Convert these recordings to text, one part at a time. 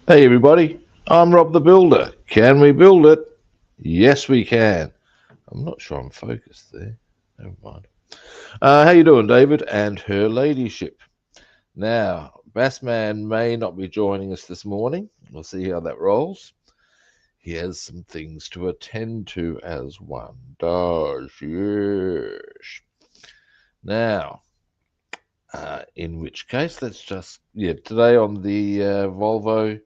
Hey everybody, I'm Rob the Builder. Can we build it? Yes, we can. I'm not sure I'm focused there. Never mind. How you doing, David and her ladyship? Now, Bassman may not be joining us this morning. We'll see how that rolls. He has some things to attend to as one does. Yes. Now, in which case, let's just today on the Volvo.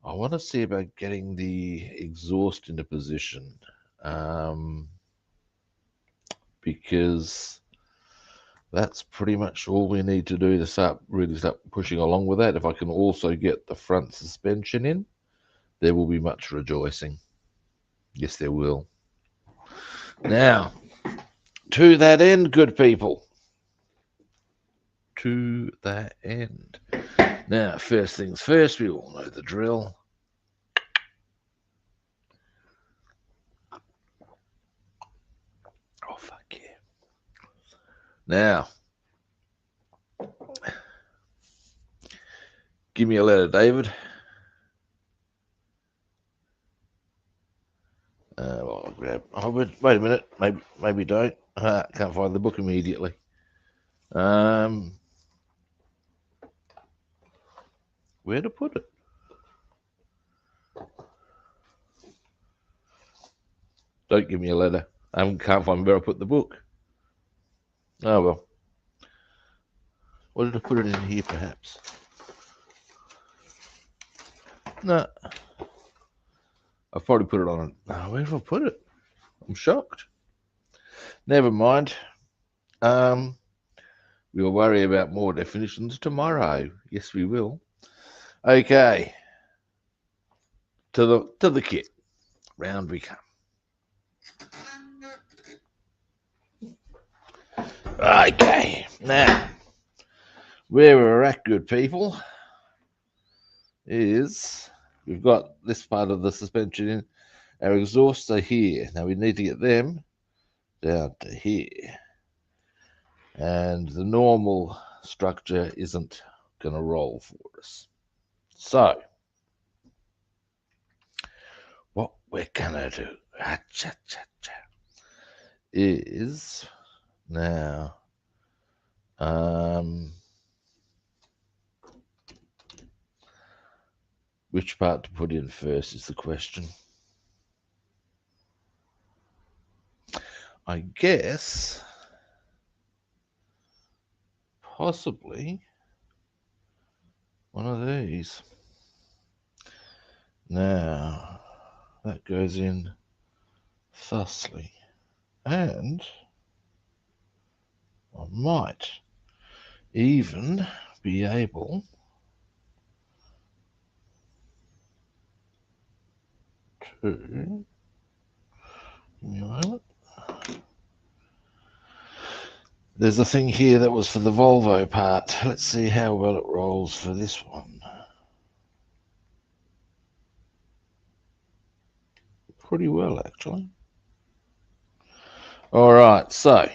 I want to see about getting the exhaust into position um, because that's pretty much all we need to do to really start pushing along with that. If I can also get the front suspension in, there will be much rejoicing. Yes, there will. Now, to that end, good people. To that end. Now, first things first, we all know the drill. Oh, fuck yeah. Now, give me a letter, David. Well, I'll grab. Oh, wait a minute. Maybe don't. Can't find the book immediately. Um, where to put it? Don't give me a letter. I can't find where I put the book. Oh well. What did I put it in here? Perhaps. No, I've probably put it on. Oh, where have I put it? I'm shocked. Never mind. Um, we'll worry about more definitions tomorrow. Yes, we will. Okay. To the kit. Round we come. Okay. Now, where we're at, good people, is we've got this part of the suspension in. Our exhausts are here. Now we need to get them down to here. And the normal structure isn't going to roll for us. So, what we're going to do is now, which part to put in first is the question. I guess possibly one of these. Now, that goes in thusly. And I might even be able to. Give me a moment. There's a thing here that was for the Volvo part. Let's see how well it rolls for this one. Pretty well, actually. All right, so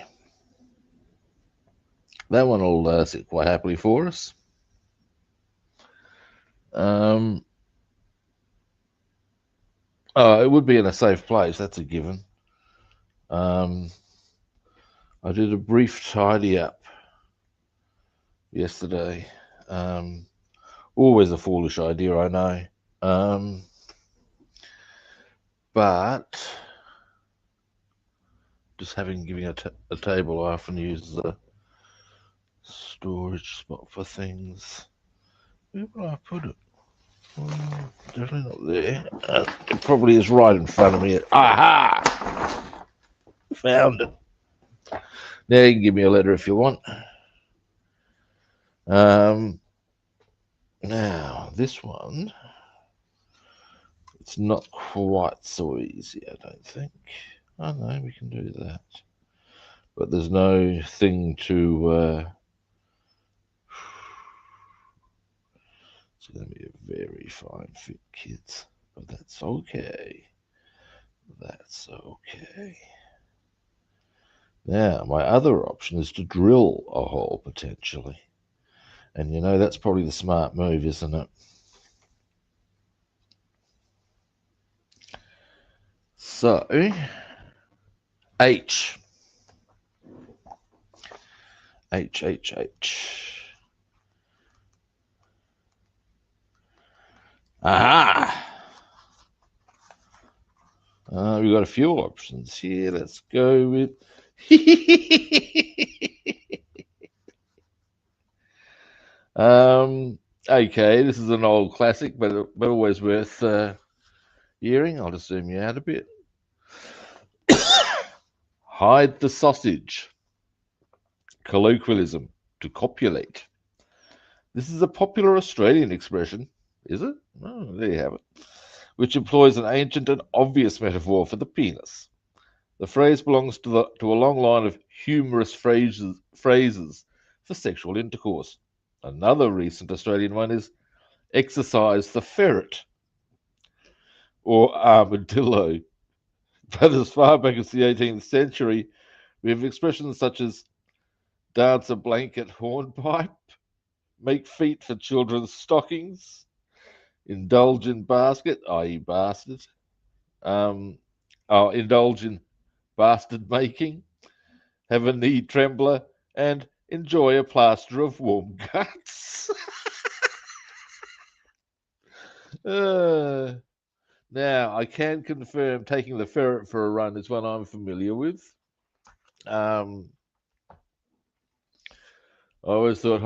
that one will sit quite happily for us. It would be in a safe place. That's a given. I did a brief tidy up yesterday. Always a foolish idea, I know. But just giving a table, I often use as a storage spot for things. Where would I put it? Definitely not there. It probably is right in front of me. Aha! Found it. Now you can give me a letter if you want. Now this one, it's not quite so easy, I don't think. Oh no, we can do that. But there's no thing to. It's going to be a very fine fit, kids. But that's okay. That's okay. Now, my other option is to drill a hole, potentially. And you know, that's probably the smart move, isn't it? So, H. Aha! We've got a few options here. Let's go with. Okay, this is an old classic, but always worth hearing. I'll just zoom you out a bit. Hide the sausage. Colloquialism, to copulate. This is a popular Australian expression, is it? Oh, there you have it. Which employs an ancient and obvious metaphor for the penis. The phrase belongs to a long line of humorous phrases for sexual intercourse. Another recent Australian one is exercise the ferret or armadillo. But as far back as the 18th century, we have expressions such as dance a blanket hornpipe, make feet for children's stockings, indulge in basket, i.e. bastard, indulge in bastard making, have a knee trembler, and enjoy a plaster of warm guts. Now, I can confirm taking the ferret for a run is one I'm familiar with. I always thought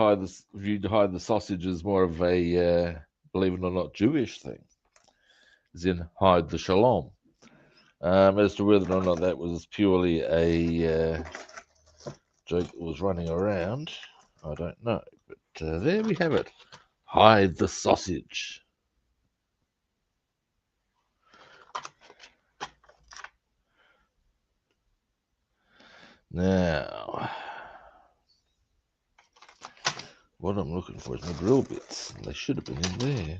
viewed hide the sausage as more of a, believe it or not, Jewish thing, as in hide the shalom. As to whether or not that was purely a joke that was running around, I don't know. But there we have it. Hide the sausage. Now, what I'm looking for is my drill bits. They should have been in there,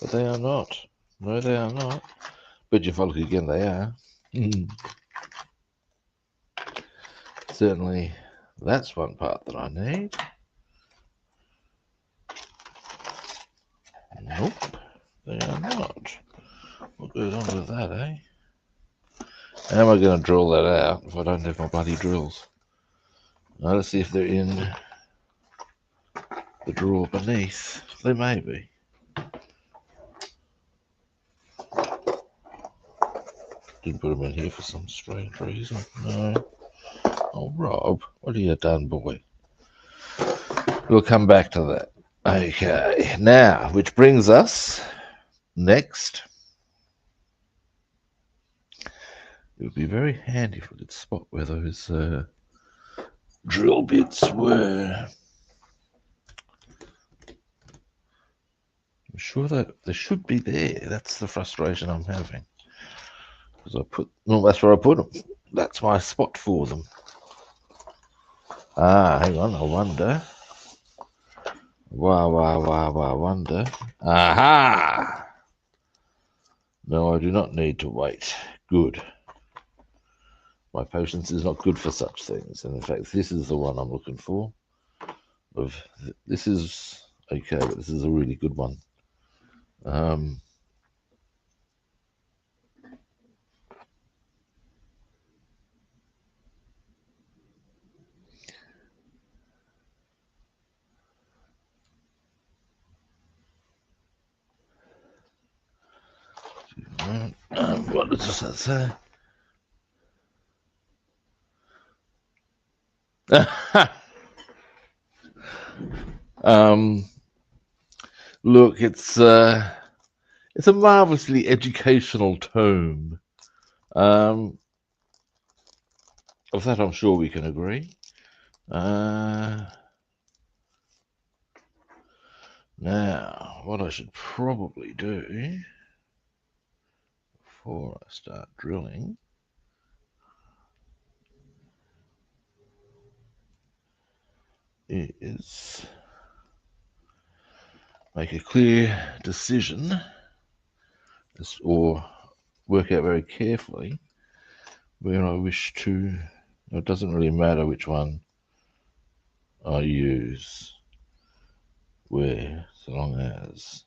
but they are not. No, they are not. But if I look again, they are. Certainly, that's one part that I need. Nope, they are not. What goes on with that, eh? How am I going to drill that out if I don't have my bloody drills? Now, let's see if they're in the drawer beneath. They may be. Didn't put them in here for some strange reason. No. Oh, Rob, what have you done, boy? We'll come back to that. Okay, now, which brings us next. It would be very handy if we could spot where those drill bits were. I'm sure that they should be there. That's the frustration I'm having. Because that's where I put them. That's my spot for them. Hang on, I wonder. Wonder. Aha! No, I do not need to wait. Good. My patience is not good for such things. And in fact, this is the one I'm looking for. This is okay, but this is a really good one. What does that say? Look, it's a marvelously educational tome. Of that, I'm sure we can agree. Now, what I should probably do before I start drilling is make a clear decision or work out very carefully where I wish to. It doesn't really matter which one I use where, so long as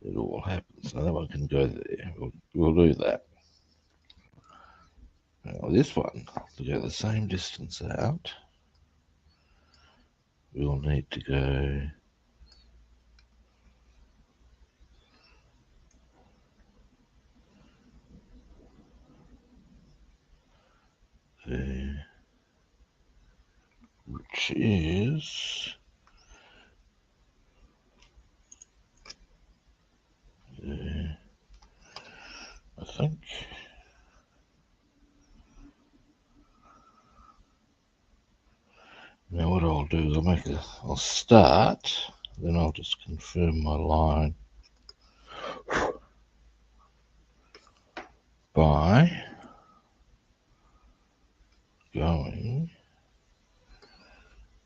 it all happens. So that one can go there. We'll do that. Now this one, to go the same distance out, we'll need to go there, which is there, I think. Now what I'll do is I'll start, then I'll just confirm my line by going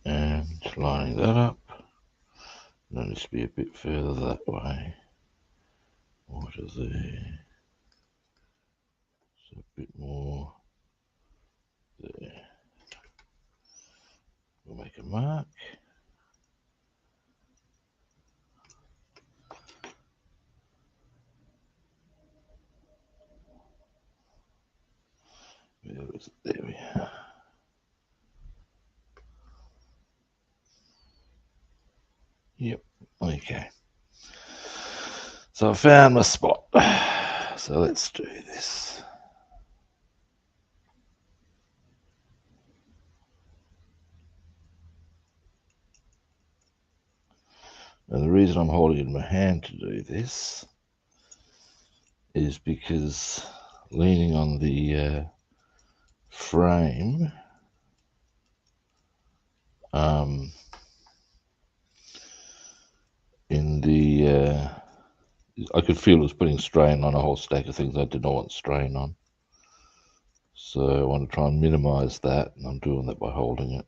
and lining that up. Then it's be a bit further that way. Water there. So a bit more there. We'll make a mark. Where is it? There we are. Yep, okay. So I found my spot. So let's do this. Now the reason I'm holding it in my hand to do this is because leaning on the frame, in the I could feel it was putting strain on a whole stack of things I did not want strain on. So I want to try and minimize that, and I'm doing that by holding it.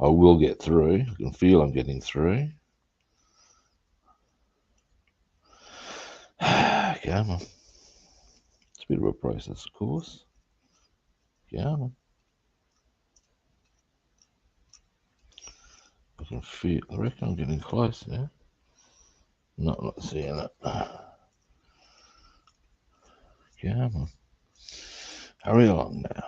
I will get through. I can feel I'm getting through. Come on. It's a bit of a process, of course. Come on. I can feel, I reckon I'm getting close now. Not seeing it. Come on. Hurry along now.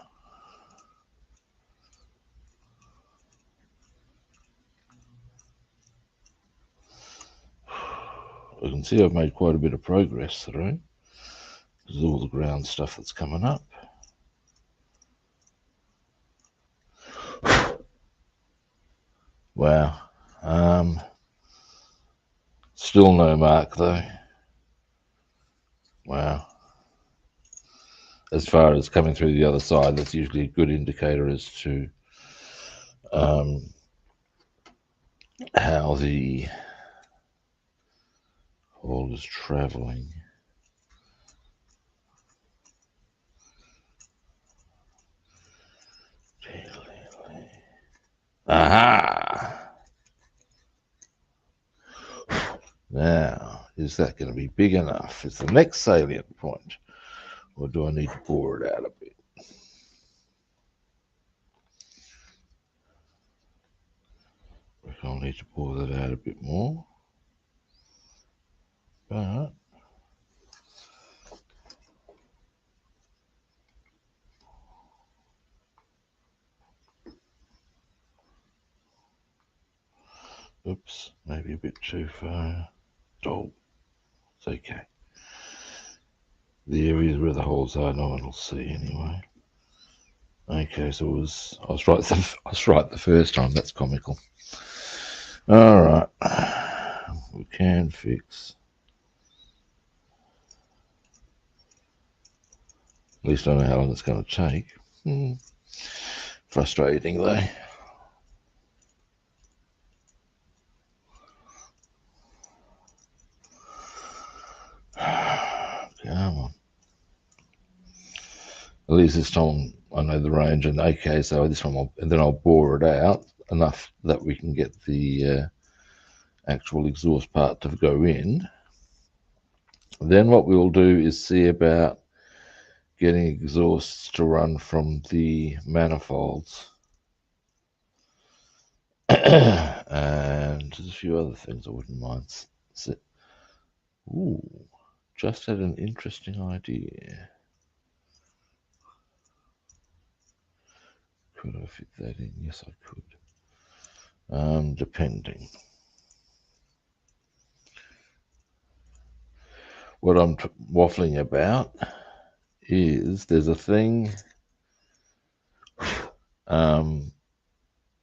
I can see I've made quite a bit of progress through. This is all the ground stuff that's coming up. Wow. Still no mark though. Wow. As far as coming through the other side, that's usually a good indicator as to how the hole is traveling. Aha! Now, is that going to be big enough? It's the next salient point. Or do I need to bore it out a bit? I'll need to bore that out a bit more. But oops, maybe a bit too far. Oh, it's okay. The areas where the holes are, no one will see anyway. Okay, so I was right the first time. That's comical. All right, we can fix. At least I know how long it's going to take. Frustrating though. Come on. At least this time I know the range, and okay, so this one and then I'll bore it out enough that we can get the actual exhaust part to go in. Then what we'll do is see about getting exhausts to run from the manifolds. And there's a few other things I wouldn't mind. Ooh, just had an interesting idea. Could I fit that in? Yes, I could. Depending. What I'm waffling about is there's a thing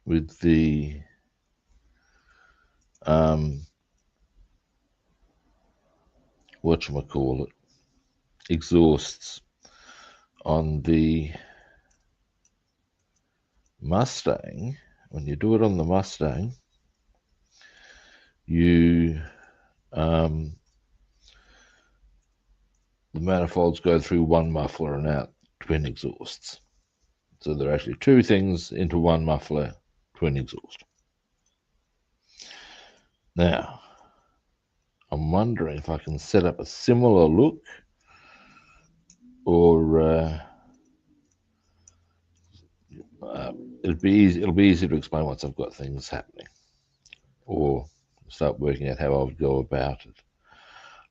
with the whatchamacallit, exhausts on the Mustang. When you do it on the Mustang, you the manifolds go through one muffler and out twin exhausts. So there are actually two things into one muffler, twin exhaust. Now, I'm wondering if I can set up a similar look, or it'll be easy to explain once I've got things happening, or start working out how I would go about it.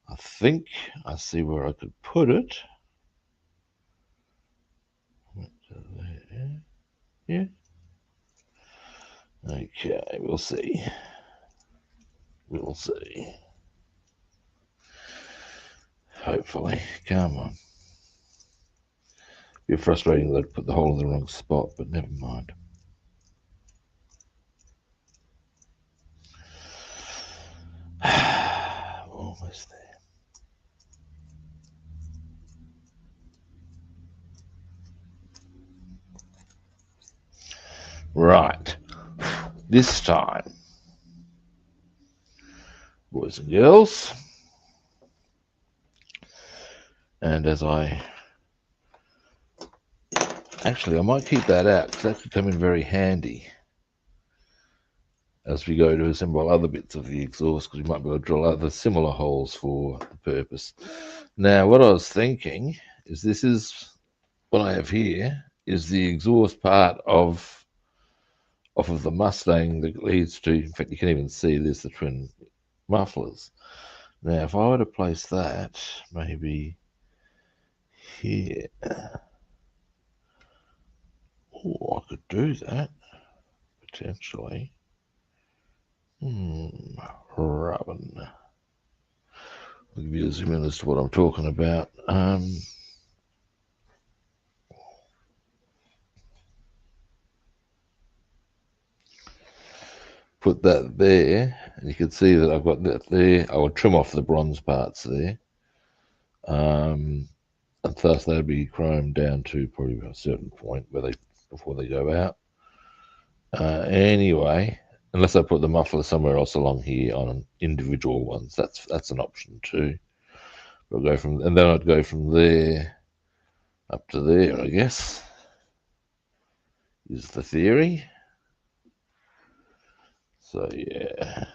I think I see where I could put it. Yeah. Okay, we'll see. We'll see. Hopefully. Come on. Be frustrating that I put the hole in the wrong spot, but never mind. Almost there. Right. This time, boys and girls, and as I might keep that out because that could come in very handy as we go to assemble other bits of the exhaust, because we might be able to drill other similar holes for the purpose. Now, what I was thinking is this is what I have here is the exhaust part off of the Mustang that leads to, in fact, you can even see there's the twin mufflers. Now, if I were to place that maybe here, I could do that potentially. Rubbing. I'll give you a zoom in as to what I'm talking about. Put that there, and you can see that I've got that there. I would trim off the bronze parts there, and thus they'll be chromed down to probably a certain point where before they go out. Anyway, unless I put the muffler somewhere else along here on individual ones, that's an option too. We'll go from, and then I'd go from there up to there, I guess, is the theory. So yeah.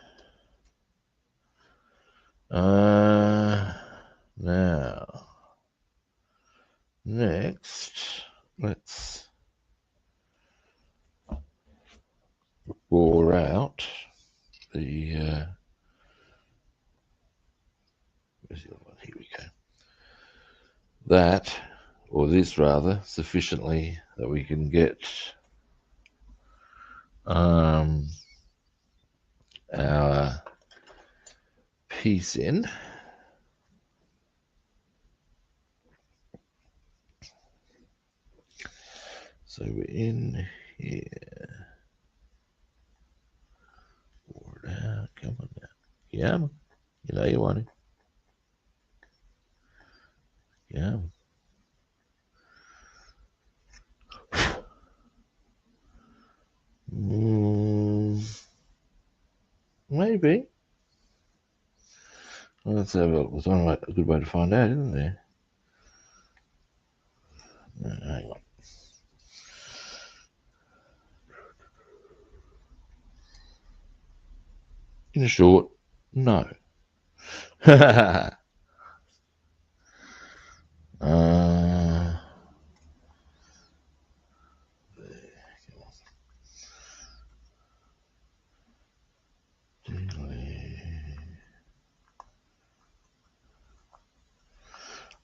Now, next, let's bore out the, where's the other one? Here we go. That, or this rather, sufficiently that we can get our piece in. So we're in here. Bore it out. Come on now. Yeah, you know you want it. Yeah. Maybe. Well, let's have a look. There's only a good way to find out, isn't there? Hang on. In short, no. There,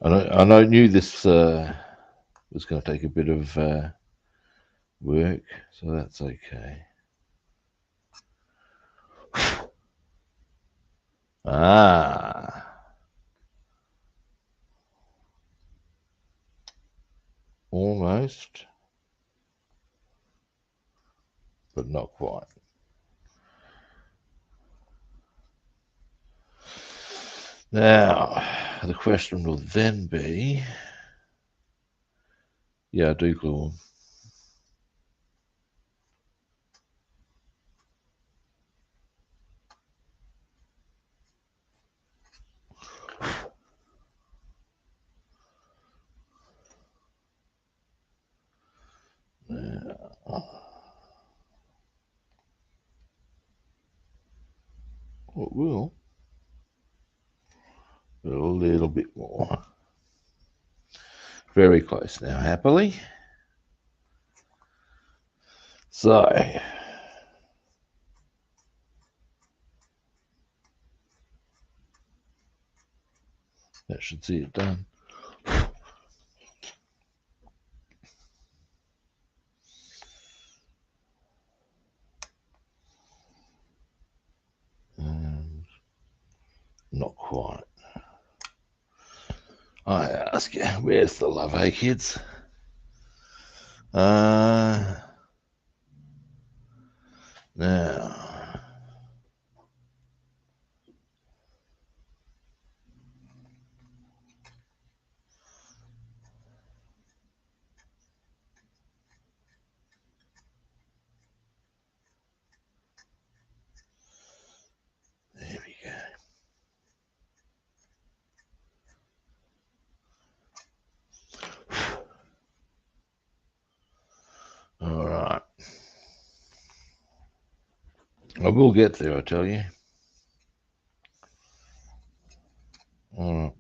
I knew this was going to take a bit of work, so that's okay. Almost, but not quite. Now, the question will then be, yeah, I do glue them. It will, but a little bit more. Very close now, happily. So, that should see it done. Not quite. I ask you, where's the love, hey kids? Now, there we go. All right. I will get there, I tell you. All right.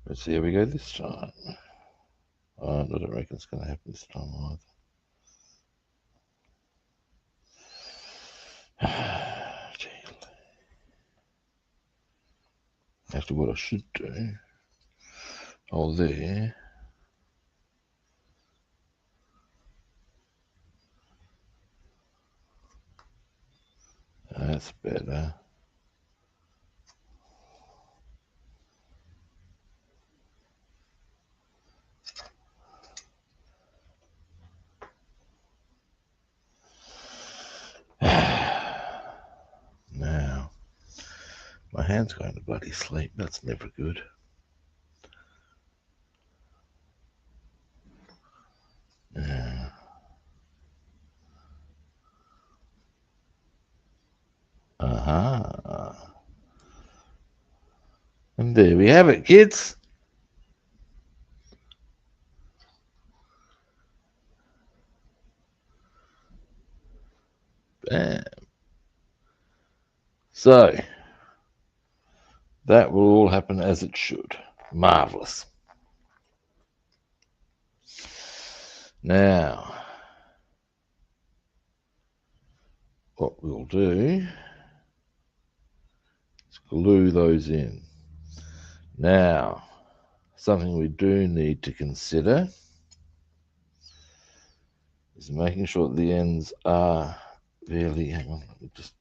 Let's see how we go this time. I don't reckon it's going to happen this time either. Actually, what I should do, there. That's better. Now, my hand's going to bloody sleep. That's never good. Yeah. And there we have it, kids. Bam. So, that will all happen as it should. Marvelous. Now, what we'll do is glue those in. Now, something we do need to consider is making sure that the ends are really, hang on, it's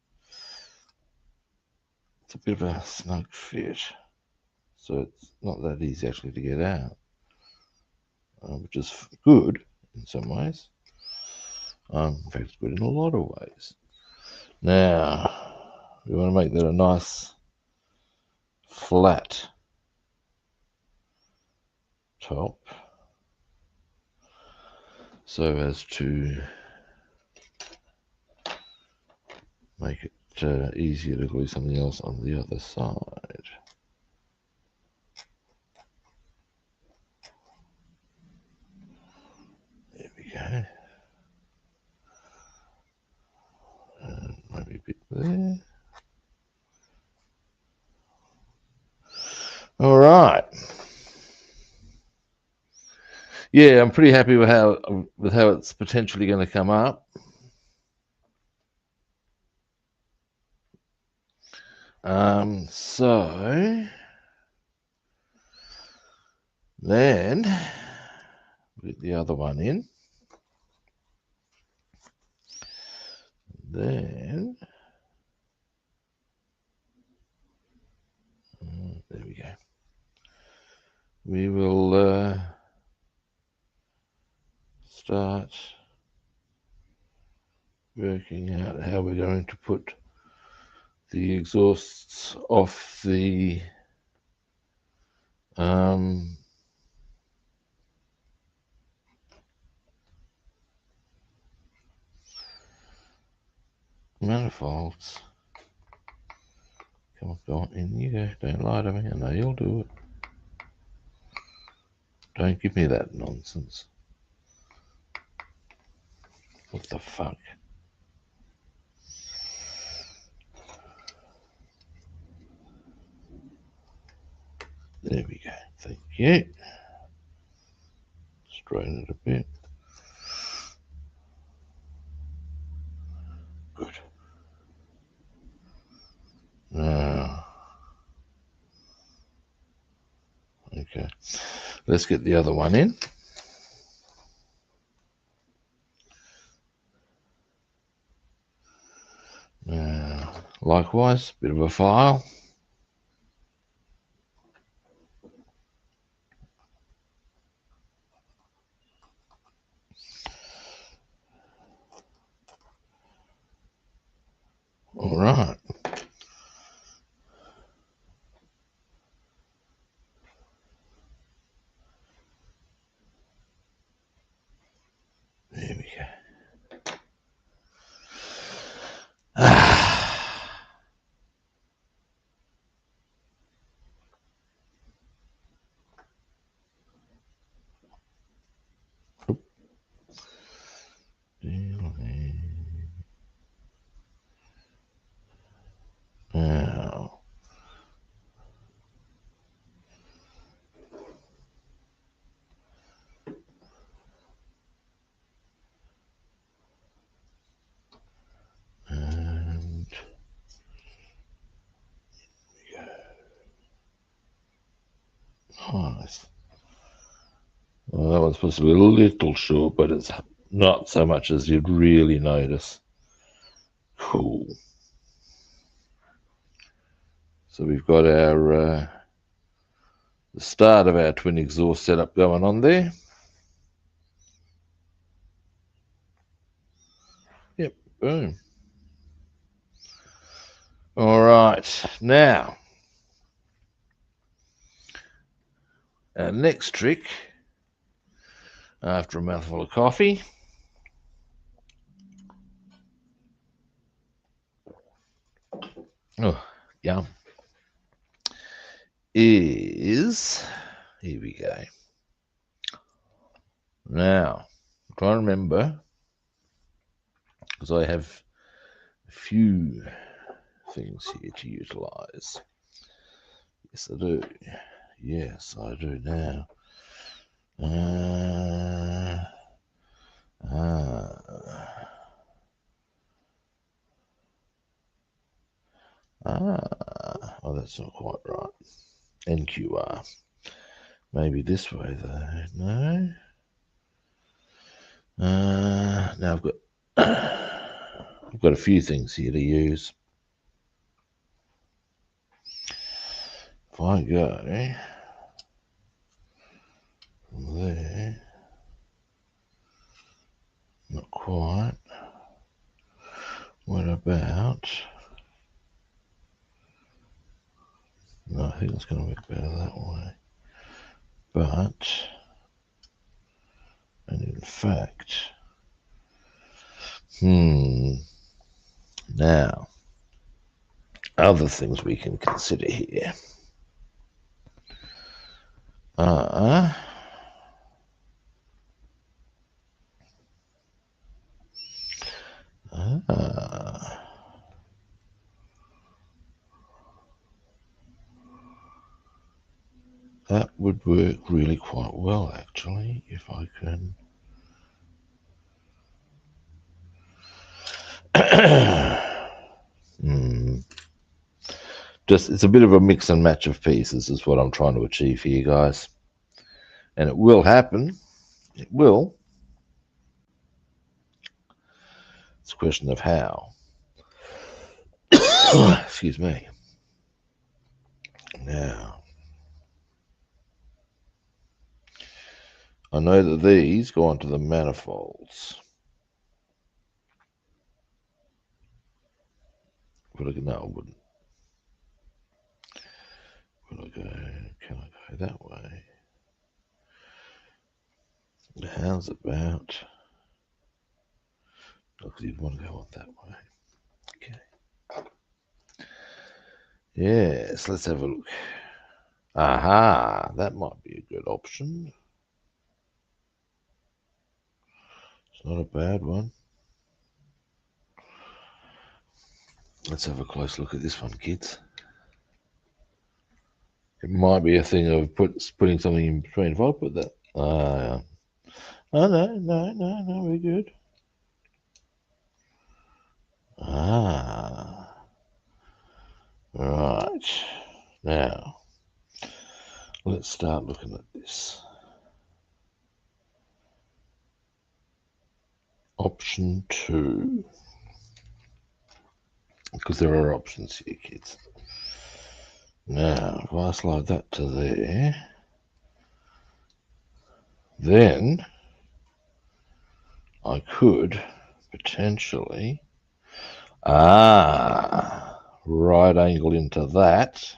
a bit of a snug fit. So it's not that easy actually to get out, which is good in some ways. In fact, it's good in a lot of ways. Now, we want to make that a nice flat top so as to make it easier to glue something else on the other side. There we go. And maybe a bit there. All right. Yeah, I'm pretty happy with how it's potentially going to come up. So then put the other one in. Then there we go. We will start working out how we're going to put the exhausts off the manifolds. Come on, go on, in you go. Don't lie to me. I know you'll do it. Don't give me that nonsense. What the fuck? There we go. Thank you. Straighten it a bit. Good. Now, okay. Let's get the other one in. Now, likewise, bit of a file. All right. There we go. Now, and nice. Well, that one's supposed to be a little short, but it's not so much as you'd really notice. Cool. So we've got our the start of our twin exhaust setup going on there. Yep, boom. All right, now our next trick, after a mouthful of coffee, oh, yum, is, here we go. Now, I'm trying to remember, because I have a few things here to utilize. Yes, I do. Yes, I do now. Oh, that's not quite right. NQR. Maybe this way though. No. Now I've got I've got a few things here to use. If I go from there, not quite. What about? No, I think it's going to work better that way. But, and in fact, now, other things we can consider here are that would work really quite well, actually, if I can. Just, it's a bit of a mix and match of pieces is what I'm trying to achieve here, guys. And it will happen. It will. It's a question of how. Excuse me. Now, I know that these go onto the manifolds. Would I, no, I wouldn't. Would I go? Can I go that way? How's about? Because you'd want to go on that way. Okay. Yes, let's have a look. Aha, that might be a good option. It's not a bad one. Let's have a close look at this one, kids. It might be a thing of putting something in between. If I put that, oh no, we're good. Right. Now, let's start looking at this. Option 2. Because there are options here, kids. Now, if I slide that to there, then I could potentially right angle into that.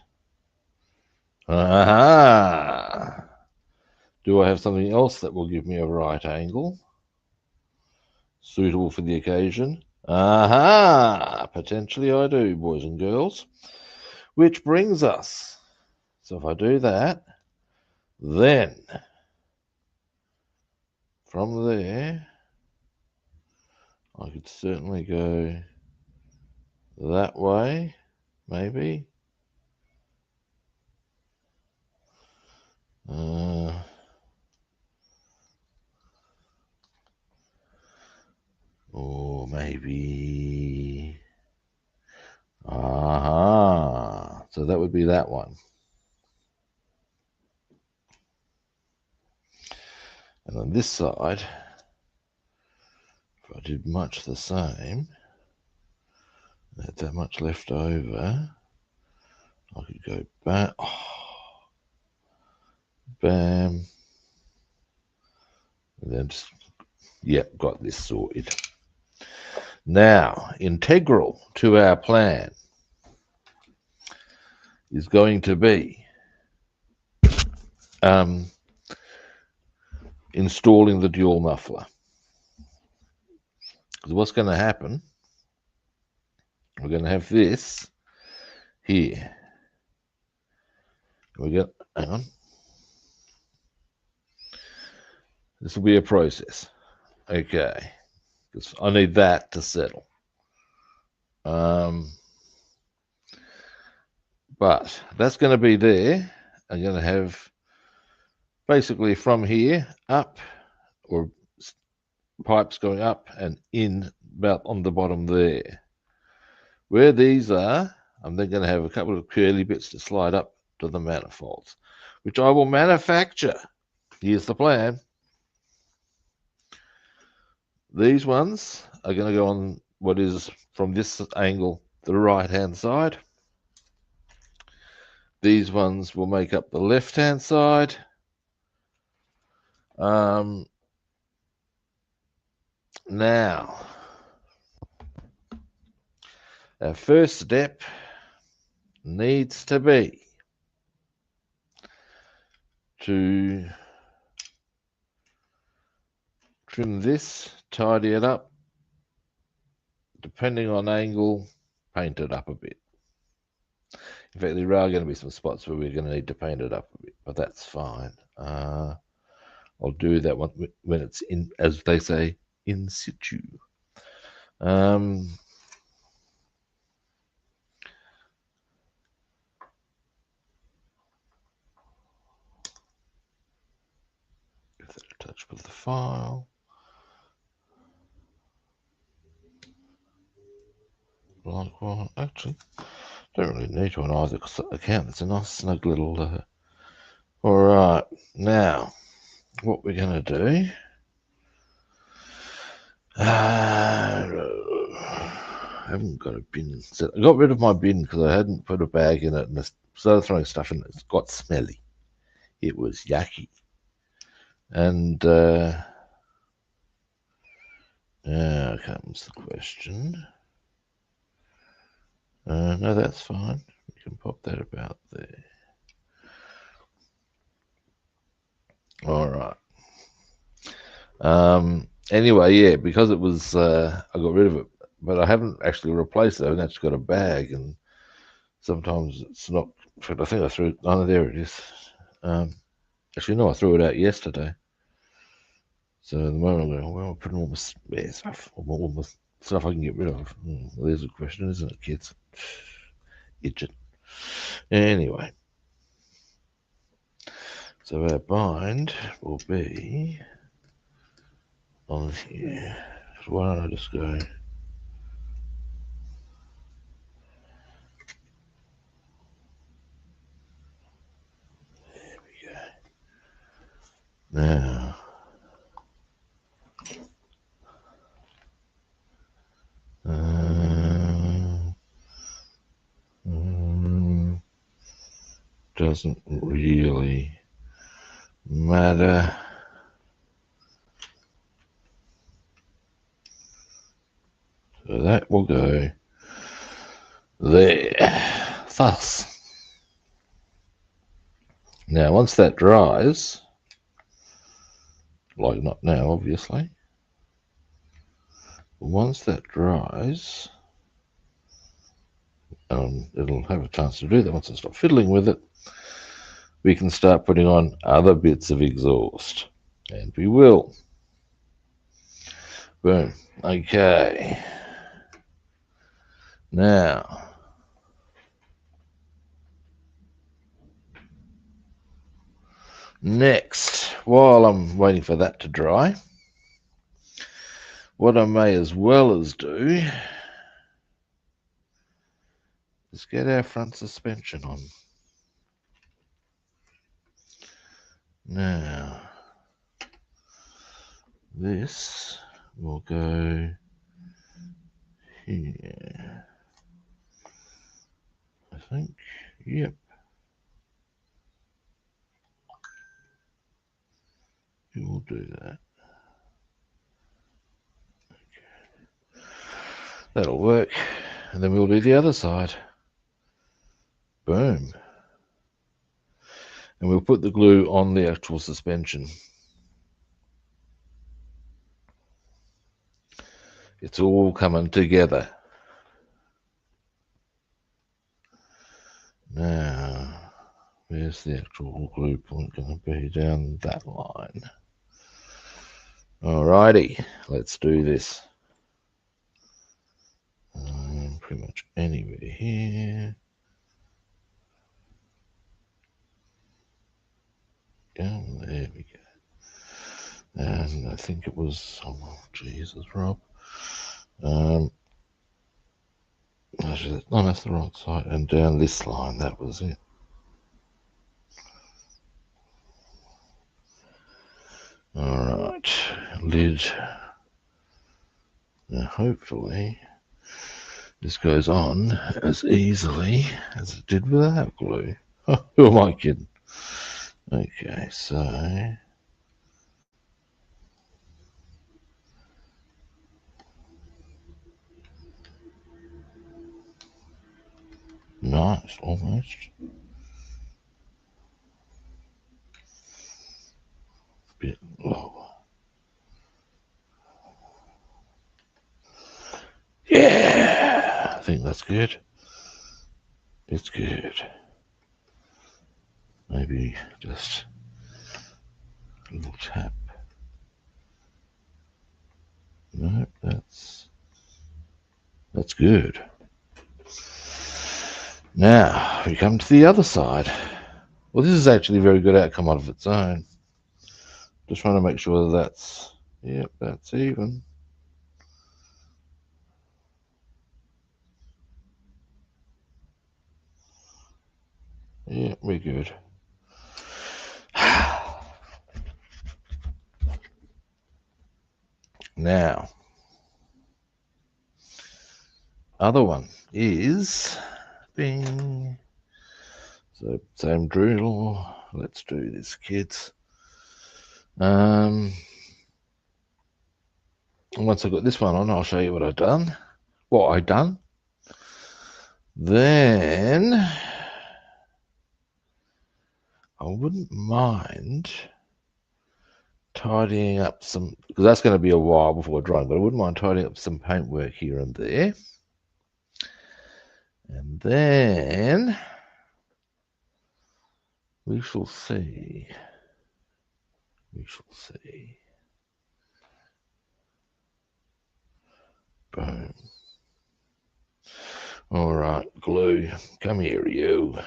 Do I have something else that will give me a right angle suitable for the occasion? Potentially I do, boys and girls. Which brings us, so if I do that, then from there I could certainly go that way, maybe. Or maybe, so that would be that one. And on this side, if I did much the same, had that much left over, I could go back, bam, and then just, yep, got this sorted. Now, integral to our plan is going to be installing the dual muffler. Because what's going to happen, we're going to have this here. Hang on. This will be a process. Okay. Because I need that to settle. But that's going to be there. I'm going to have basically from here up, or pipes going up and in about on the bottom there. Where these are, I'm then going to have a couple of curly bits to slide up to the manifolds, which I will manufacture. Here's the plan. These ones are going to go on what is from this angle the right-hand side. These ones will make up the left-hand side. Now, our first step needs to be to trim this, tidy it up, depending on angle, paint it up a bit. In fact, there are going to be some spots where we're going to need to paint it up a bit, but that's fine. I'll do that one when it's in, as they say, in situ. Give that a touch with the file. Like, well, actually, don't really need one either because I can. It's a nice snug little. All right, now what we're going to do. haven't got a bin set. I got rid of my bin because I hadn't put a bag in it, and I started throwing stuff in it. It got smelly. It was yucky. And now comes the question. No, that's fine. We can pop that about there. All right. Anyway, yeah, because it was, I got rid of it, but I haven't actually replaced it. I haven't actually got a bag, and sometimes it's not. In fact, I think I threw it. Oh, there it is. Actually, no, I threw it out yesterday. So at the moment, I'm going, well, I'm putting all my stuff, all my stuff I can get rid of. Well, there's a question, isn't it, kids? Idiot. Anyway, so our bind will be on here. So why don't I just go? There we go. Now. Doesn't really matter. So that will go there. Thus. Now, once that dries, like not now, obviously, but once that dries, it'll have a chance to do that once I stop fiddling with it, we can start putting on other bits of exhaust. And we will. Boom. Okay. Now, next, while I'm waiting for that to dry, what I may as well as do is get our front suspension on. Now, this will go here. I think, yep. We will do that. Okay. That'll work. And then we'll do the other side. Boom. And we'll put the glue on the actual suspension. It's all coming together. Now, where's the actual glue point going to be? Down that line. Alrighty, let's do this. Pretty much anywhere here. Yeah, there we go. And I think it was, oh Jesus, Rob. No, that's the right side. And down this line, that was it. Alright, lid. Now hopefully this goes on as easily as it did without glue. Who am I kidding? Okay, so nice, almost. Bit lower. Yeah, I think that's good. It's good. Maybe just a little tap. No, that's good. Now we come to the other side. Well, this is actually a very good outcome out of its own. Just trying to make sure that that's, yep, that's even. Yeah, we're good. Now, other one is bing. So same drill. Let's do this, kids. Once I've got this one on, I'll show you what I've done. Then I wouldn't mind tidying up some, because that's going to be a while before drying, but I wouldn't mind tidying up some paintwork here and there. And then we shall see. We shall see. Boom. All right, glue. Come here, you.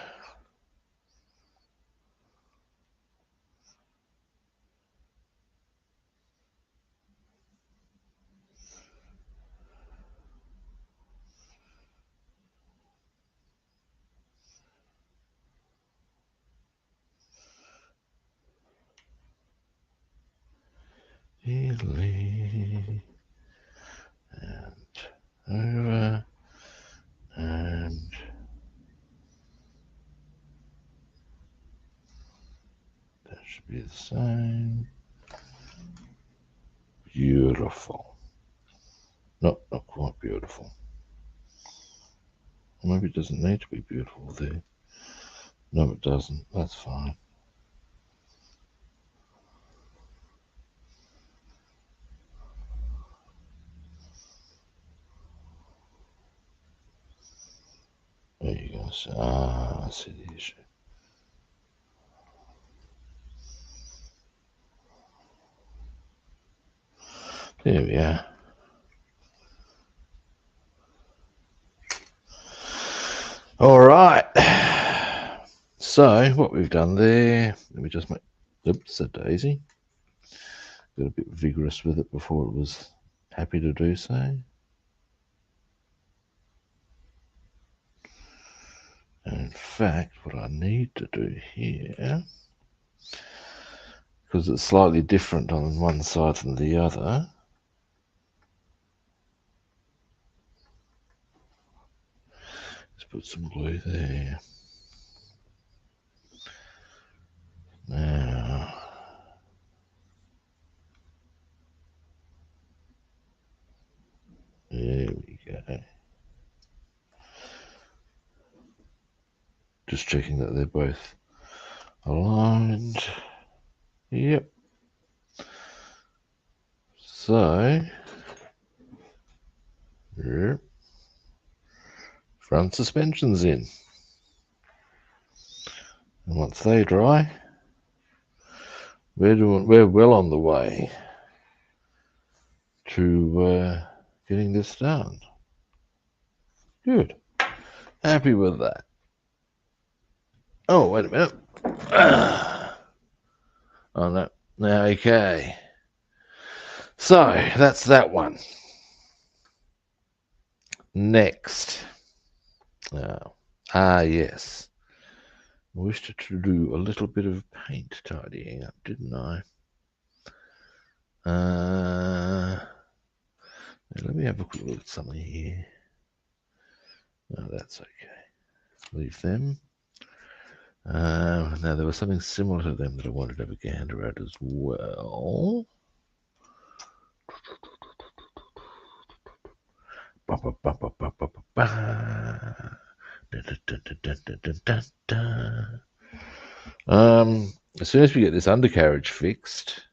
Italy. And over. And that should be the same. Beautiful. No, not quite beautiful. Maybe it doesn't need to be beautiful there. No, it doesn't. That's fine. There you go. So, I see the issue. There we are. All right. So what we've done there, let me just make, oops, a daisy. Got a bit vigorous with it before it was happy to do so. And in fact, what I need to do here, because it's slightly different on one side than the other, let's put some glue there. Now, there we go. Just checking that they're both aligned. Yep. So, yep. Front suspension's in. And once they dry, we're well on the way to getting this done. Good. Happy with that. Oh, wait a minute. Oh, no. Okay. So, that's that one. Next. Yes. I wished to do a little bit of paint tidying up, didn't I? Let me have a quick look at something here. No, that's okay. Leave them. Now, there was something similar to them that I wanted to have a gander at as well. As soon as we get this undercarriage fixed,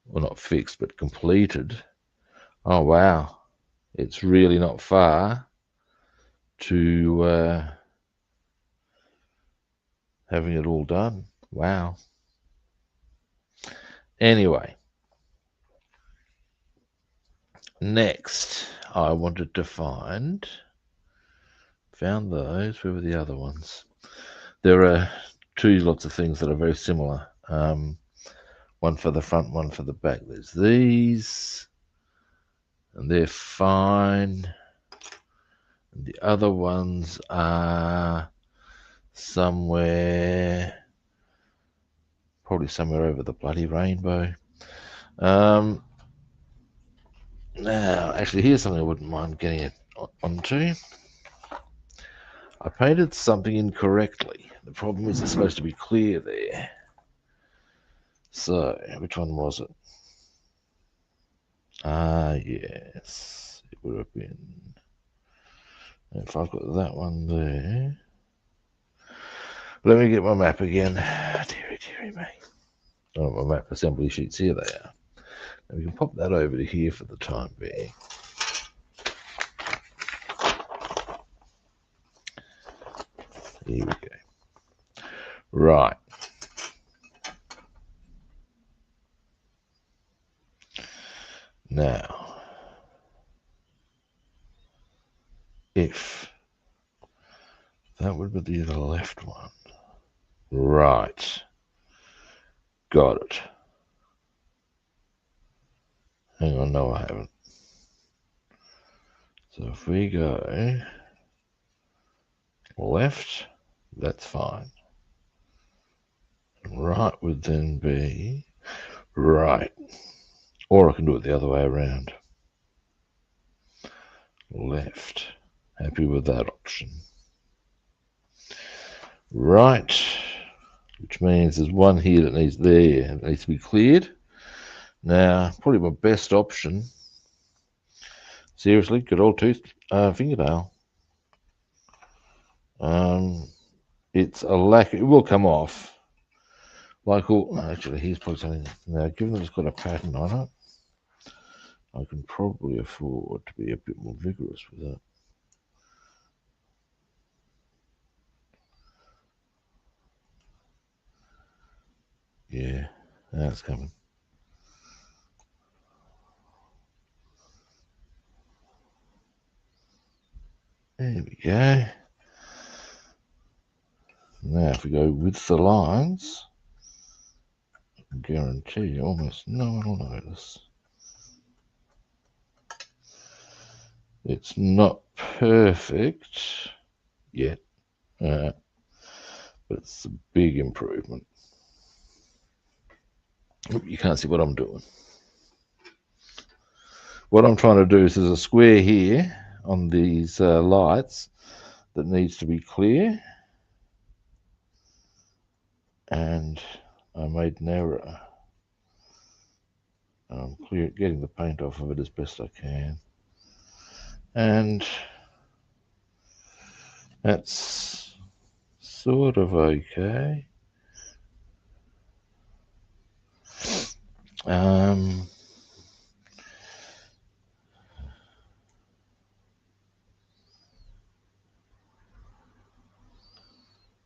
well, not fixed, but completed, oh wow, it's really not far to having it all done. Wow. Anyway, next I wanted to found those. Where were the other ones? There are two lots of things that are very similar. One for the front, one for the back. There's these, and they're fine. And the other ones are somewhere, probably somewhere over the bloody rainbow. Now, actually, here's something I wouldn't mind getting onto. I painted something incorrectly. The problem is it's supposed to be clear there. So, which one was it? Ah, yes. It would have been. If I've got that one there. Let me get my map again. Deary, deary me. Oh, my map assembly sheets. Here they are. Now we can pop that over to here for the time being. Here we go. Right. Now, if that would be the left one. Right. Got it. Hang on, no I haven't. So if we go left, that's fine. Right would then be right. Or I can do it the other way around. Left. Happy with that option. Right. Which means there's one here that needs there. It needs to be cleared. Now, probably my best option. Seriously, good old tooth fingernail. It's a lack. It will come off. Like all. Actually, here's probably something. Now, given that it's got a pattern on it, I can probably afford to be a bit more vigorous with that. Yeah, that's coming. There we go. Now, if we go with the lines, I can guarantee almost no one will notice. It's not perfect yet, but it's a big improvement. You can't see what I'm doing. What I'm trying to do is there's a square here on these lights that needs to be clear, and I made an error. I'm getting the paint off of it as best I can, and that's sort of okay.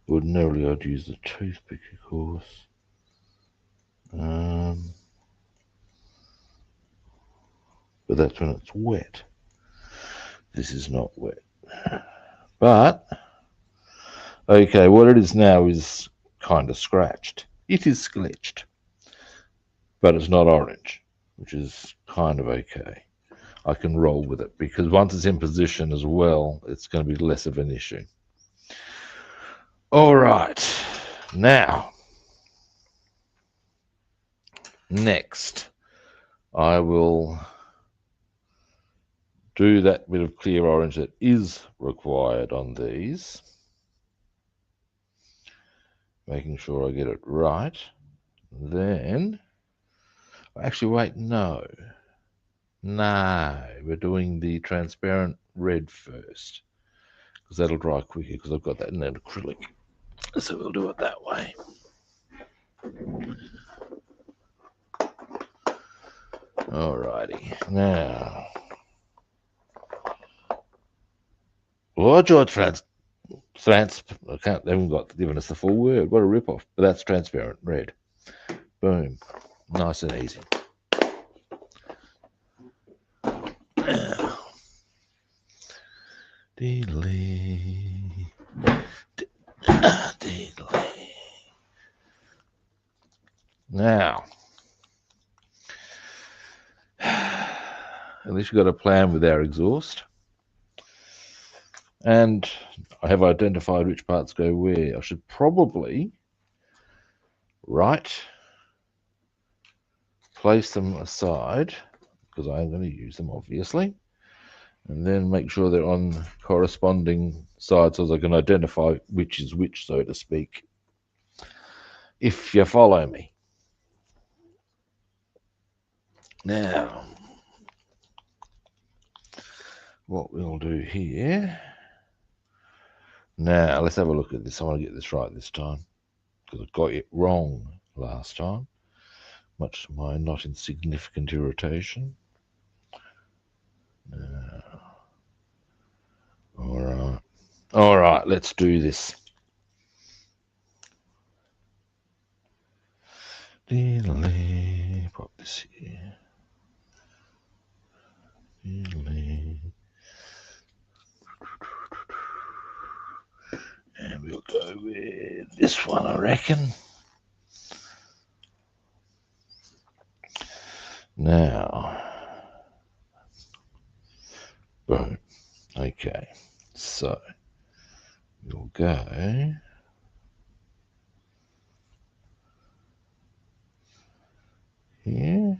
Ordinarily I'd use the toothpick, of course. But that's when it's wet. This is not wet. But, okay, what it is now is kind of scratched. It is sketched, but it's not orange, which is kind of okay. I can roll with it because once it's in position as well, it's going to be less of an issue. All right, now, next, I will do that bit of clear orange that is required on these, making sure I get it right. Then, actually, wait, no, we're doing the transparent red first because that'll dry quicker because I've got that in an acrylic. So we'll do it that way. Alrighty, now, what's your I can't, they haven't given us the full word. What a rip-off. But that's transparent red. Boom. Nice and easy. Deedly. Deedly. Now, at least we've got a plan with our exhaust. And I have identified which parts go where. I should probably place them aside because I'm going to use them, obviously. and then make sure they're on corresponding sides so I can identify which is which, so to speak, if you follow me. Now, what we'll do here, now let's have a look at this. I want to get this right this time because I got it wrong last time, much to my not insignificant irritation. All right, let's do this. Pop this here. And we'll go with this one, I reckon. Now, boom. Okay, so we'll go here.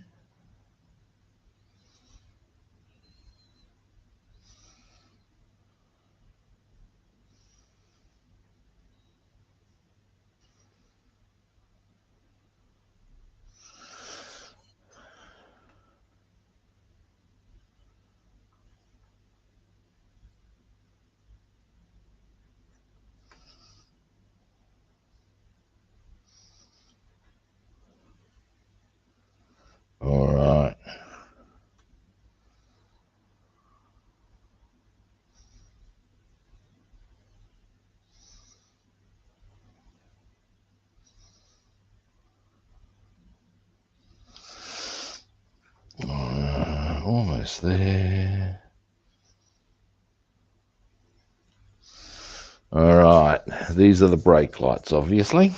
All right. Almost there. All right, these are the brake lights, obviously.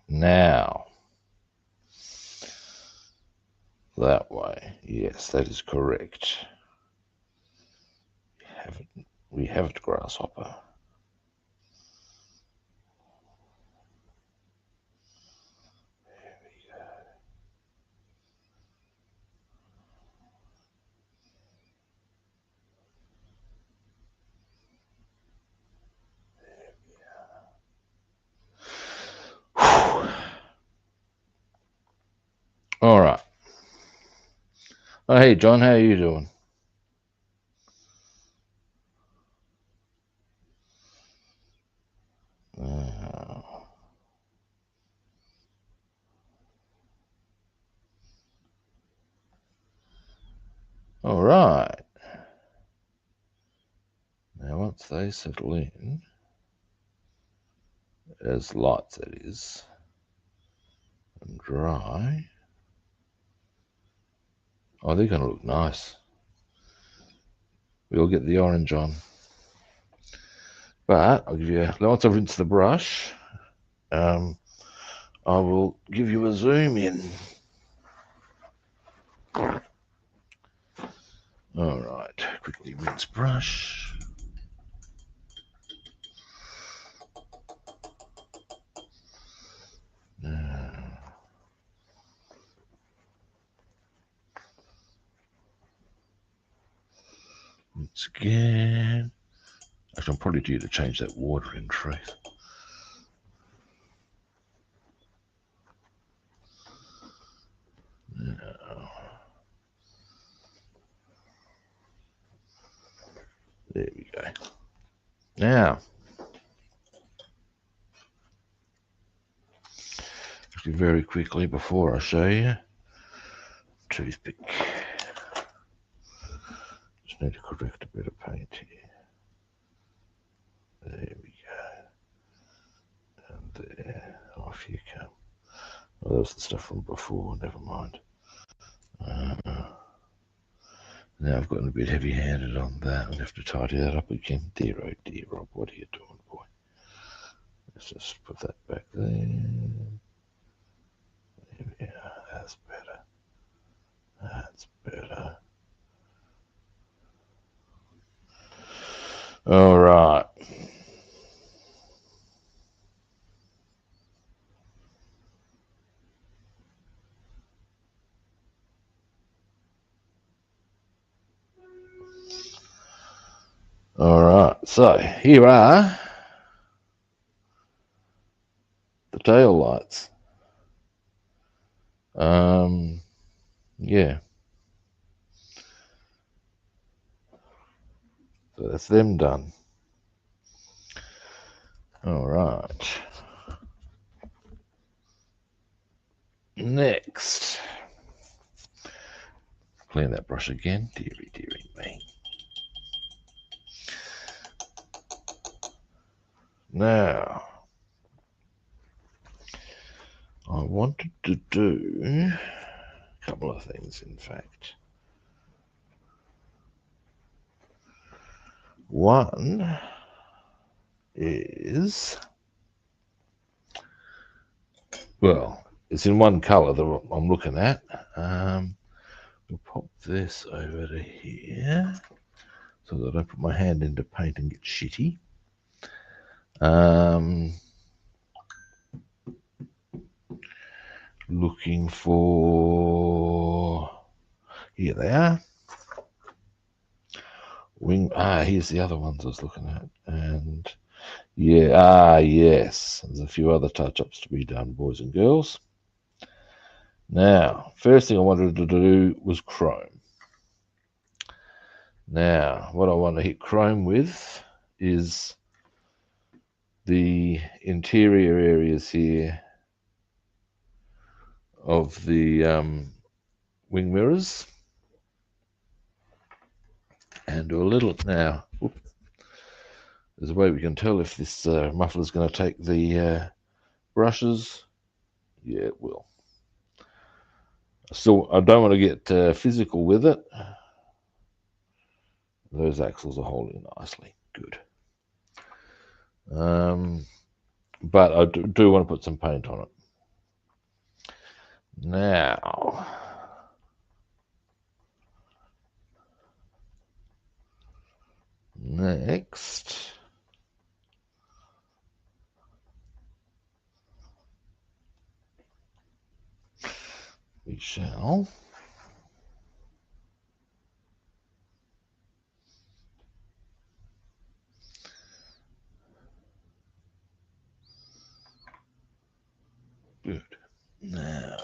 Now, that way. Yes, that is correct. We have it, grasshopper. All right. Oh, hey, John, how are you doing? All right. Now, once they settle in, as lights, that is, and dry. Oh, they're going to look nice. We'll get the orange on. But I'll give you, once I've rinsed the brush, I will give you a zoom in. All right, quickly rinse brush. Once again. Actually, I'm probably due to change that water in truth. There we go. Now, actually very quickly before I show you, toothpick. Just need to correct a bit of paint here. There we go. And there, off you come. Oh, that was the stuff from before, never mind. Now I've gotten a bit heavy-handed on that. I'll have to tidy that up again. Dear, oh dear, Rob, what are you doing, boy? Let's just put that back there. There we are. That's better. That's better. All right. All right, so here are the tail lights. Yeah, so that's them done. All right. Next, clean that brush again. Deary, deary me. Now, I wanted to do a couple of things, in fact. One is, well, it's in one colour that I'm looking at. We'll pop this over to here so that I don't put my hand into paint and get shitty. Looking for, here they are. Wing, here's the other ones I was looking at. And yeah, yes, there's a few other touch-ups to be done, boys and girls. Now, first thing I wanted to do was chrome. Now, what I want to hit chrome with is the interior areas here of the wing mirrors, and do a little, now, there's a way we can tell if this muffler is going to take the brushes. Yeah, it will. So I don't want to get physical with it. Those axles are holding nicely. Good. But I do want to put some paint on it. Now, next, we shall good. Now,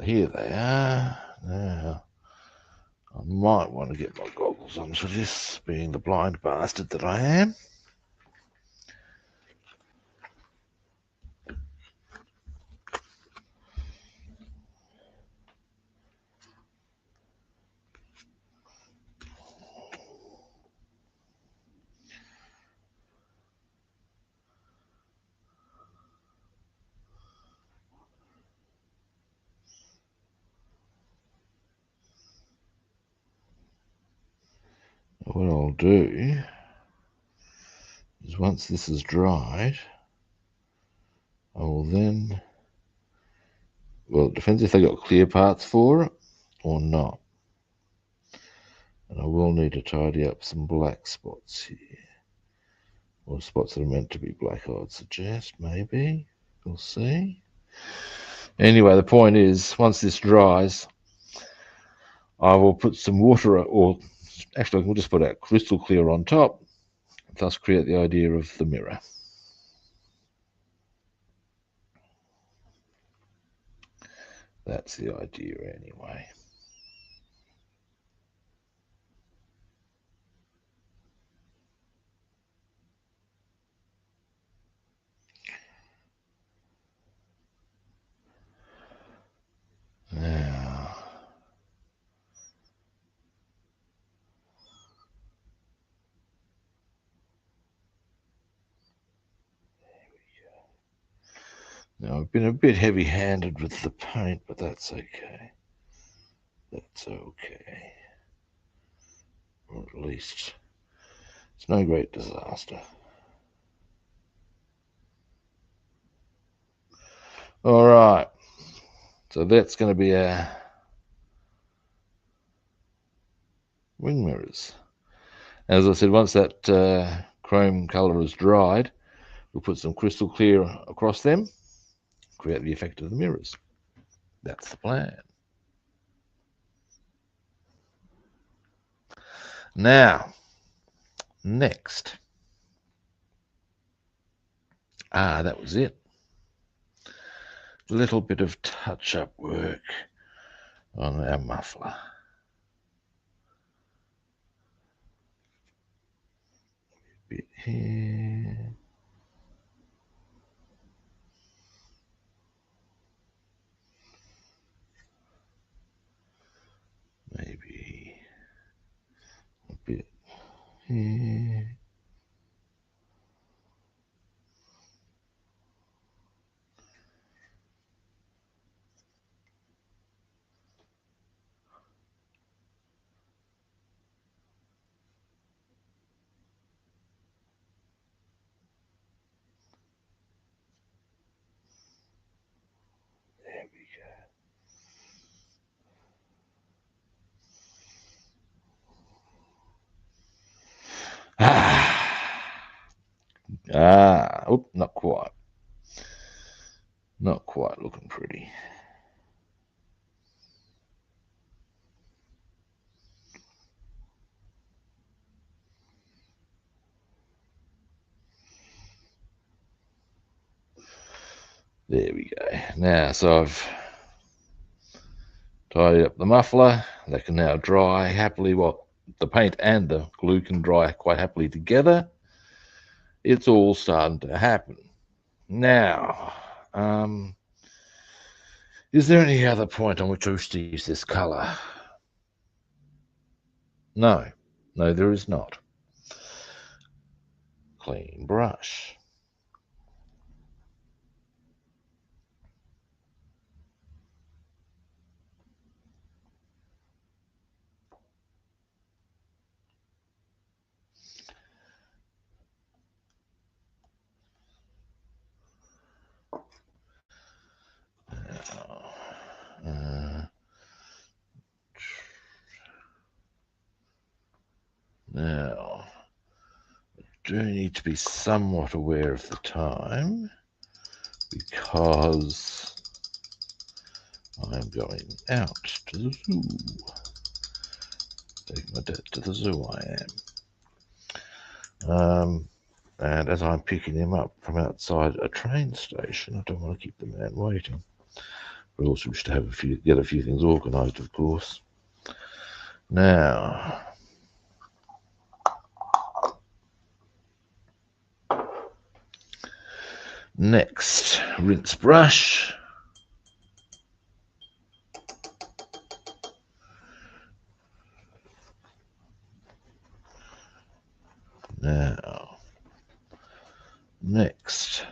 here they are. Now, I might want to get my goggles on for this, being the blind bastard that I am. What I'll do is, once this is dried, I will then, well, it depends if they got clear parts for it or not. And I will need to tidy up some black spots here, or spots that are meant to be black, I would suggest, maybe. We'll see. Anyway, the point is, once this dries, I will put some water, or actually we'll just put out crystal clear on top, thus create the idea of the mirror. That's the idea anyway. Now, I've been a bit heavy-handed with the paint, but that's okay. That's okay. Or at least it's no great disaster. All right. So that's going to be our wing mirrors. As I said, once that chrome colour is dried, we'll put some crystal clear across them, create the effect of the mirrors. That's the plan. Now, next. That was it. A little bit of touch-up work on our muffler. A bit here. Maybe a bit here. There we go. Not quite. Not quite looking pretty. There we go. Now, so I've tidied up the muffler. They can now dry happily. Well, the paint and the glue can dry quite happily together. It's all starting to happen. Now, is there any other point on which I wish to use this colour? No, there is not. Clean brush. Now, I do need to be somewhat aware of the time because I'm going out to the zoo. Taking my dad to the zoo, I am. And as I'm picking him up from outside a train station, I don't want to keep the man waiting. But I also wish to have get a few things organised, of course. Now, next, rinse brush. Now, next,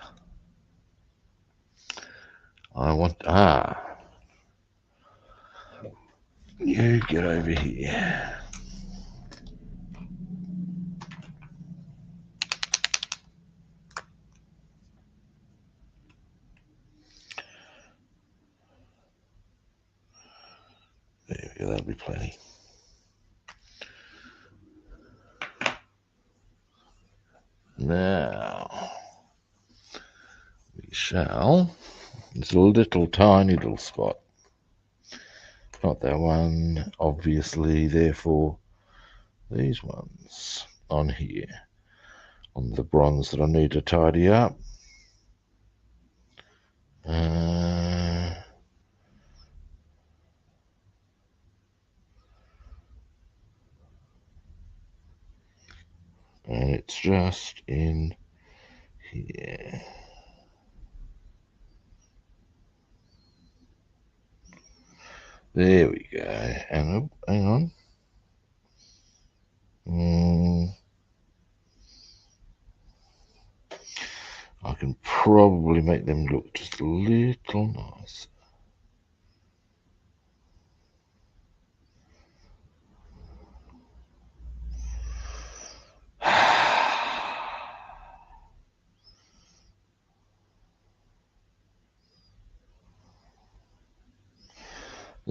I want, you get over here. There we go, that'll be plenty. Now, we shall, it's a little tiny little spot. Not that one, obviously, therefore, these ones on here, on the bronze that I need to tidy up. And it's just in here. There we go. And oh, hang on. I can probably make them look just a little nicer.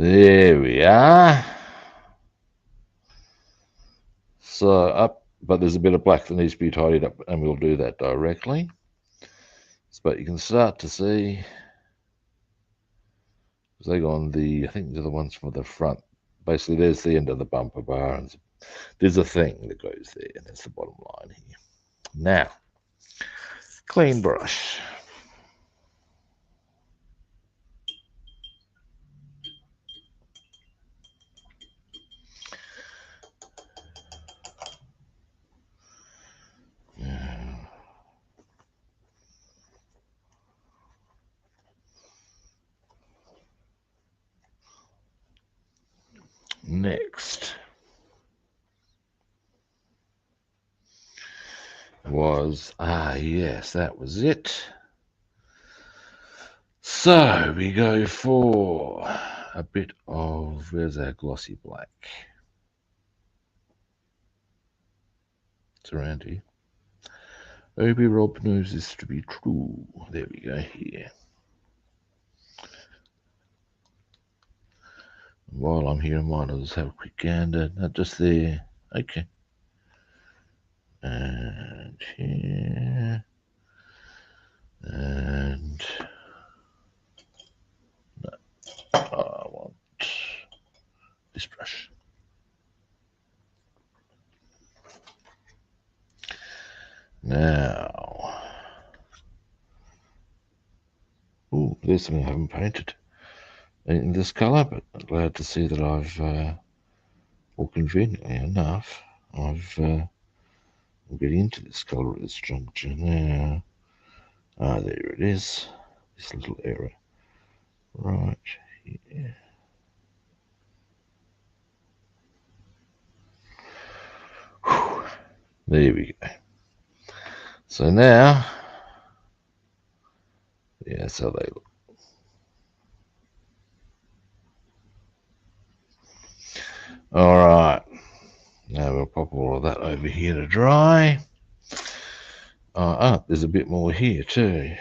There we are. So up, but there's a bit of black that needs to be tidied up, and we'll do that directly. But you can start to see They go on the, I think they're the ones from the front. Basically, there's the end of the bumper bar, and there's a thing that goes there, and that's the bottom line here. Now, clean brush. Next was, yes, that was it. So we go for a bit of, where's our glossy black? It's around here. Obi Rob knows this to be true. There we go here. While I'm here, I might as well have a quick gander. Not just there. Okay. And here. And no, I want this brush. Now, there's something I haven't painted in this colour, but I'm glad to see that I've, well, conveniently enough, I've getting into this colour at this juncture now. There it is. This little area right here. Whew. There we go. So now, yeah, that's how they look. All right. Now we'll pop all of that over here to dry. There's a bit more here too.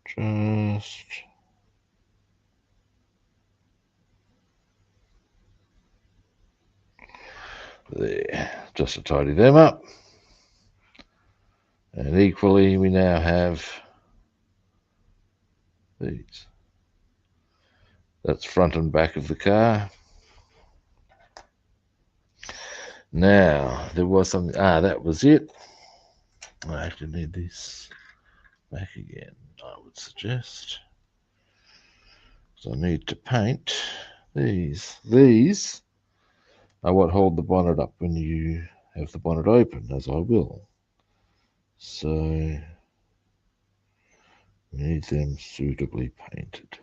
Just there, just to tidy them up. And equally, we now have these. That's front and back of the car. Now, there was something, that was it. I actually need this back again, I would suggest. So I need to paint these. These are what hold the bonnet up when you have the bonnet open, as I will. So we need them suitably painted.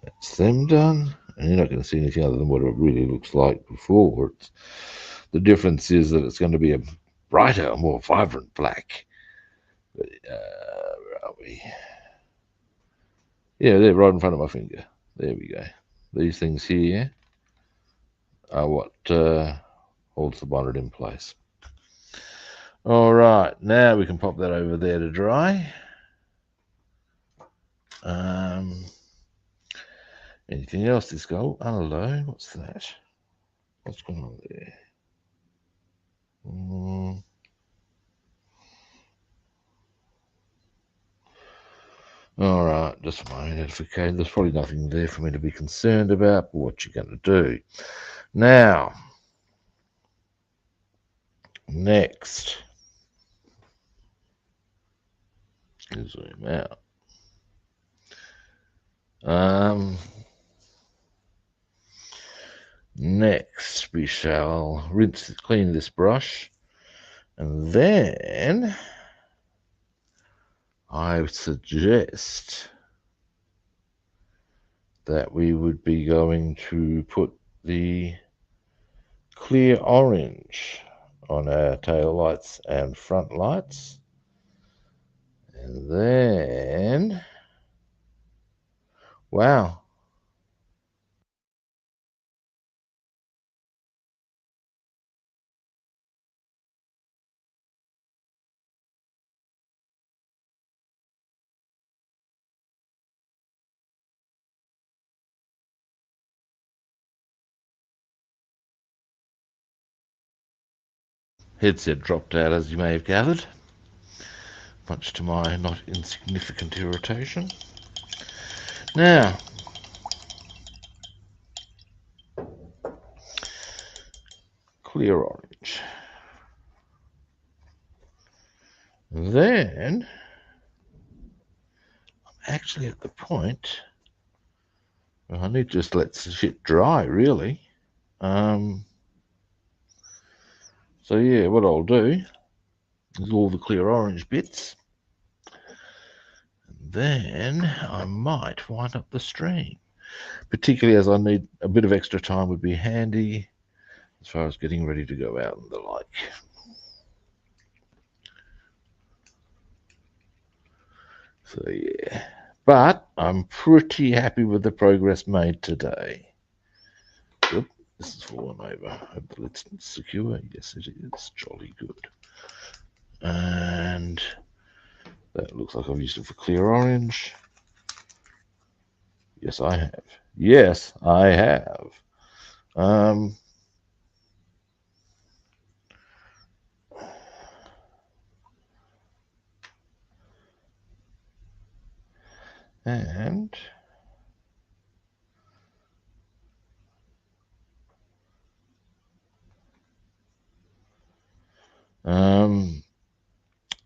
That's them done, and you're not going to see anything other than what it really looks like before. The difference is that it's going to be a brighter, more vibrant black. But, where are we? Yeah, they're right in front of my finger. There we go. These things here are what holds the bonnet in place. All right, now we can pop that over there to dry. Anything else this go? Oh, hello, what's that? What's going on there? All right, just my own edification. There's probably nothing there for me to be concerned about, but what you're going to do. Now, next, zoom out. Next, we shall clean this brush, and then I would suggest that we would be going to put the clear orange on our tail lights and front lights, and then, wow, Headset dropped out, as you may have gathered, much to my not insignificant irritation. Now, clear orange. Then, I'm actually at the point where I need to just let shit dry, really. So yeah, what I'll do is all the clear orange bits. And then I might wind up the stream. Particularly as I need a bit of extra time would be handy as far as getting ready to go out and the like. So yeah, but I'm pretty happy with the progress made today. Oop, this has fallen over. Hope the lid's secure. Yes, it is. Jolly good. And that looks like I've used it for clear orange. Yes, I have. Yes, I have. And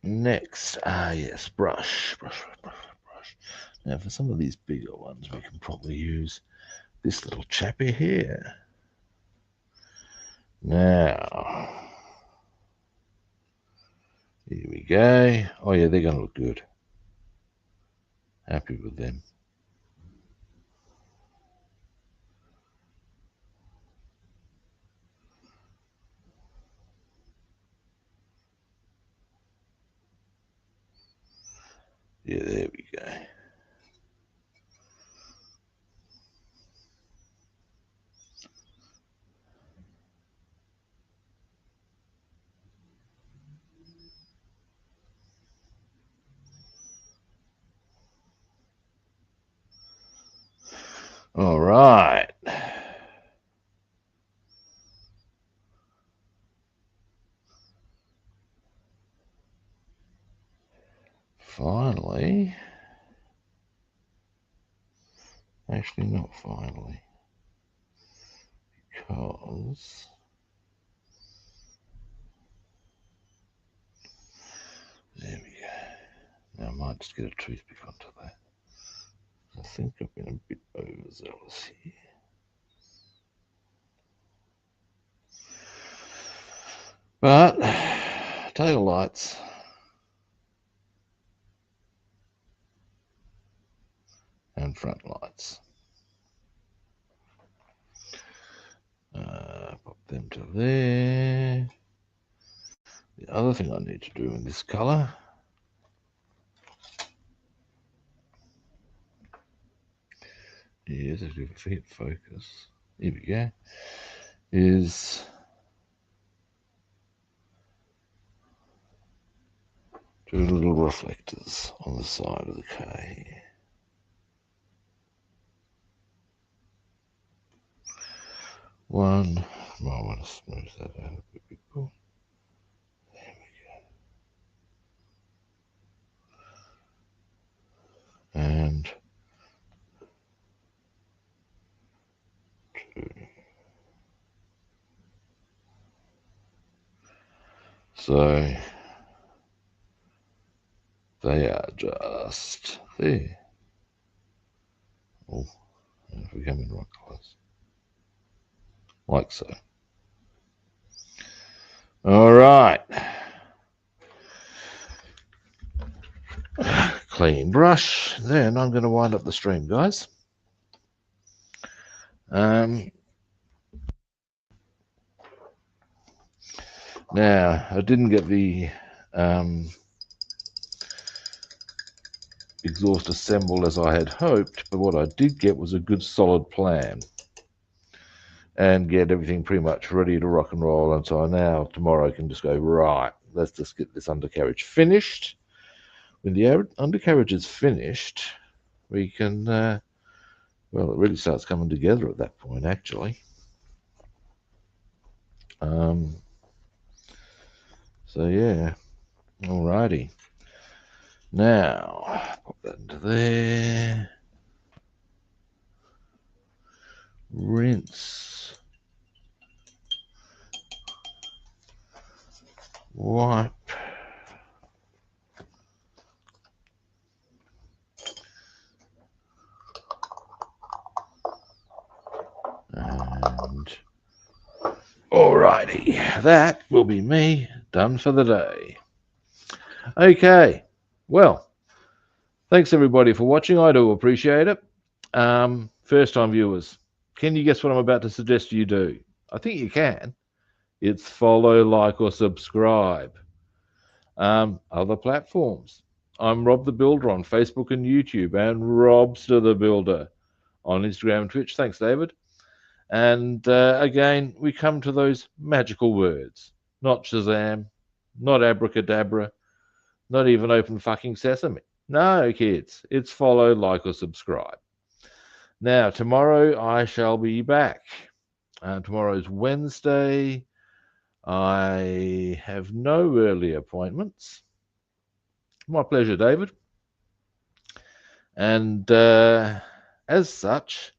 next, yes, brush. Now, for some of these bigger ones, we can probably use this little chappy here. Now, here we go. Oh yeah, they're going to look good. Happy with them. Yeah, there we go. All right. Finally, actually not finally, because there we go. Now I might just get a toothpick onto that. I think I've been a bit overzealous here. But tail lights and front lights. Pop them to there. The other thing I need to do in this color is, if we hit focus, here we go, is do little reflectors on the side of the car here. One, I want to smooth that out a bit more. There we go. And two. So they are just there. Oh, if we come in right close. Like so. All right. Clean brush. Then I'm going to wind up the stream, guys. Now, I didn't get the exhaust assembled as I had hoped, but what I did get was a good solid plan and get everything pretty much ready to rock and roll. And so now tomorrow I can just go, right, let's just get this undercarriage finished. When the undercarriage is finished, we can, well, it really starts coming together at that point, actually. So yeah, alrighty. Now pop that into there. Rinse. Wipe. And alrighty, that will be me done for the day. Okay, well, thanks everybody for watching. I do appreciate it. First time viewers, can you guess what I'm about to suggest you do? I think you can. It's follow, like, or subscribe. Other platforms. I'm Rob the Builder on Facebook and YouTube, and Robster the Builder on Instagram and Twitch. Thanks, David. And again, we come to those magical words. Not Shazam, not abracadabra, not even open fucking sesame. No, kids, it's follow, like, or subscribe. Now, tomorrow I shall be back. Tomorrow's Wednesday. I have no early appointments. My pleasure, David. And as such,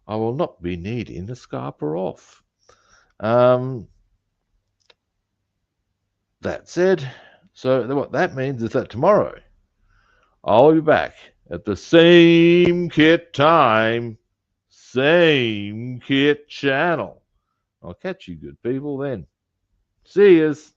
I will not be needing to scarper off. That said, so what that means is that tomorrow I'll be back at the same kit time, same kit channel. I'll catch you good people then. See yous.